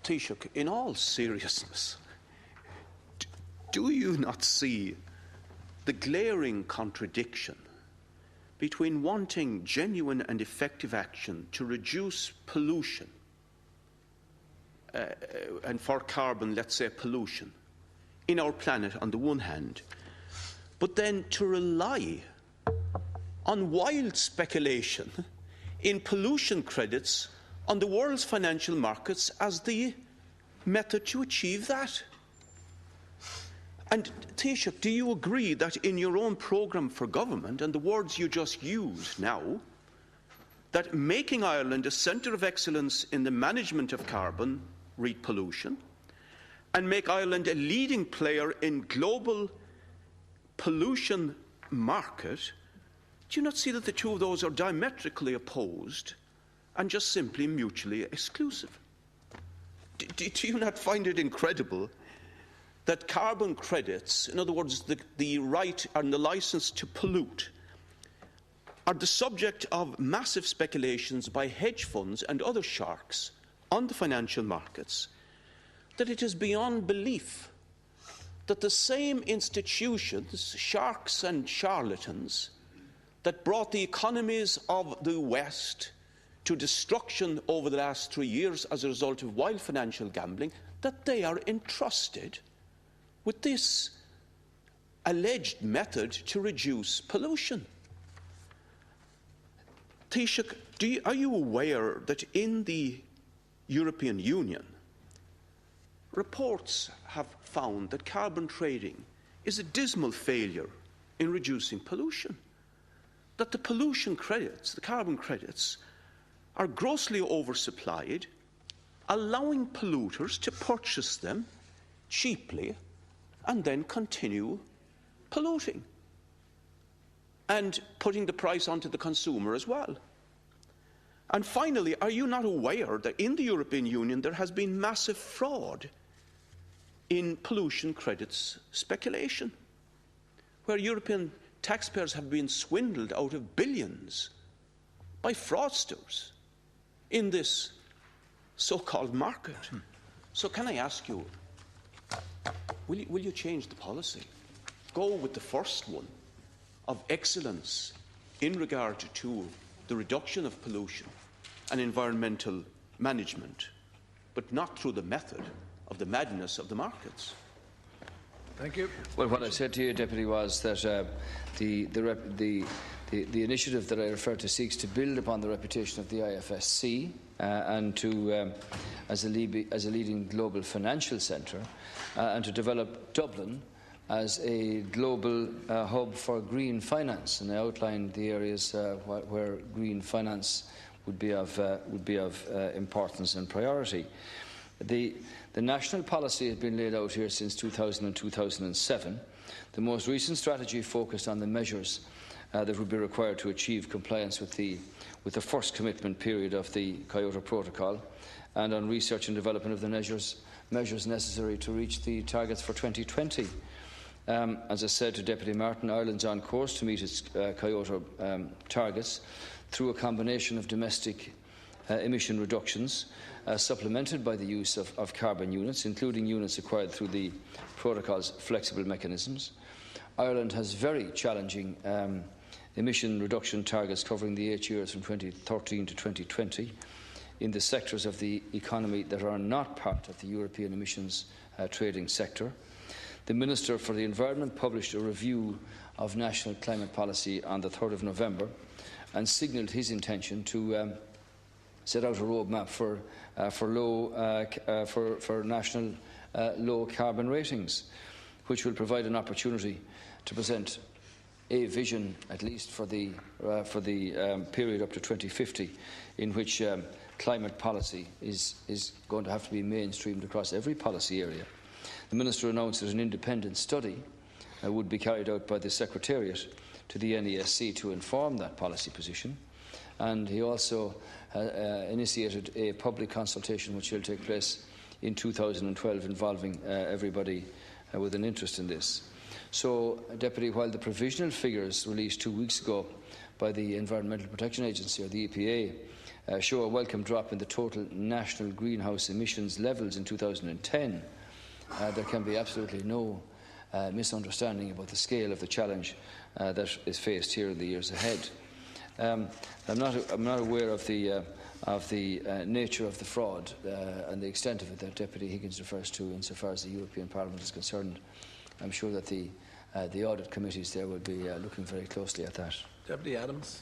Taoiseach, in all seriousness, do you not see the glaring contradiction between wanting genuine and effective action to reduce pollution and for carbon, let's say pollution, in our planet on the one hand, but then to rely on wild speculation in pollution credits on the world's financial markets as the method to achieve that? And Taoiseach, do you agree that in your own programme for government, and the words you just used now, that making Ireland a centre of excellence in the management of carbon, read pollution, and make Ireland a leading player in global pollution market, do you not see that the two of those are diametrically opposed and just simply mutually exclusive? Do you not find it incredible that carbon credits, in other words, the right and the licence to pollute, are the subject of massive speculations by hedge funds and other sharks on the financial markets, that it is beyond belief that the same institutions, sharks and charlatans, that brought the economies of the West to destruction over the last 3 years as a result of wild financial gambling, that they are entrusted with this alleged method to reduce pollution. Taoiseach, are you aware that in the European Union, reports have found that carbon trading is a dismal failure in reducing pollution? That the pollution credits, the carbon credits, are grossly oversupplied, allowing polluters to purchase them cheaply and then continue polluting and putting the price onto the consumer as well. And finally, are you not aware that in the European Union there has been massive fraud in pollution credits speculation, where European taxpayers have been swindled out of billions by fraudsters in this so-called market? So can I ask you, will you change the policy? Go with the first one of excellence in regard to the reduction of pollution and environmental management, but not through the method of the madness of the markets? Thank you. Well, what I said to you, Deputy, was that the initiative that I referred to seeks to build upon the reputation of the IFSC and to, as a leading global financial centre, and to develop Dublin as a global hub for green finance. And I outlined the areas where green finance would be of importance and priority. The national policy has been laid out here since 2000 and 2007. The most recent strategy focused on the measures that would be required to achieve compliance with the first commitment period of the Kyoto Protocol, and on research and development of the measures necessary to reach the targets for 2020. As I said to Deputy Martin, Ireland's on course to meet its Kyoto targets through a combination of domestic emission reductions, supplemented by the use of carbon units, including units acquired through the protocol's flexible mechanisms. Ireland has very challenging emission reduction targets covering the 8 years from 2013 to 2020 in the sectors of the economy that are not part of the European emissions trading sector. The Minister for the Environment published a review of national climate policy on the 3rd of November and signalled his intention to set out a roadmap for national low carbon ratings, which will provide an opportunity to present a vision, at least for the period up to 2050, in which climate policy is going to have to be mainstreamed across every policy area. The Minister announced that an independent study would be carried out by the Secretariat to the NESC to inform that policy position, and he also initiated a public consultation which will take place in 2012 involving everybody with an interest in this. So, Deputy, while the provisional figures released 2 weeks ago by the Environmental Protection Agency, or the EPA, show a welcome drop in the total national greenhouse emissions levels in 2010, there can be absolutely no misunderstanding about the scale of the challenge that is faced here in the years ahead. I'm not aware of the nature of the fraud and the extent of it that Deputy Higgins refers to insofar as the European Parliament is concerned. I'm sure that the audit committees there will be looking very closely at that. Deputy Adams.